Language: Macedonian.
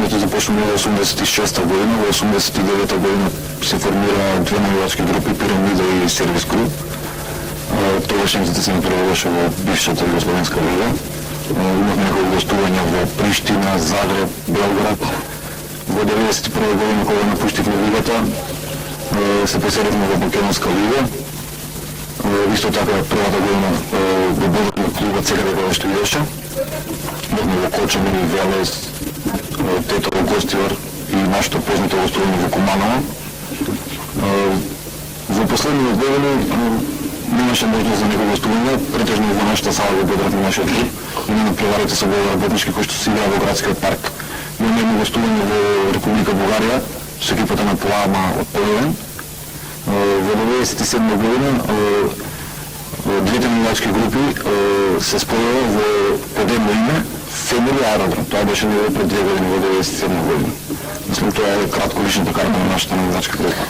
навигањето започна во 86 година, во 89 година се формира две навигачки групи, Пирамида и Сервис Груп. Тогашните се направуваше во бившата Југословенска лига. Имавме некои гостувања во Приштина, Загреб, Белград. Во 91 година кога напуштивме лигата, се преселивме во Македонска лига. Исто така првата година го бодавме клубот секаде кога што идеше. Бевме во Кочанин, Велес, Тетово, Гостивар и нашето познато гостување во Куманово. Во последните години немаше можност за некој гостување, претежно во нашата сала го бодравме нашиот клуб. Има на пловарите со работнички кои што се играа во градскиот парк. Имаме едно гостување во Република Бугарија, со екипата на Плама од Поливен. Во 1997 година двете навигачки групи се спојува во едно име Фемили Аеродром. Тоа беше негово пред 2 години во 1997 година. Мислам, тоа е кратко личната карта на нашата навигачка група.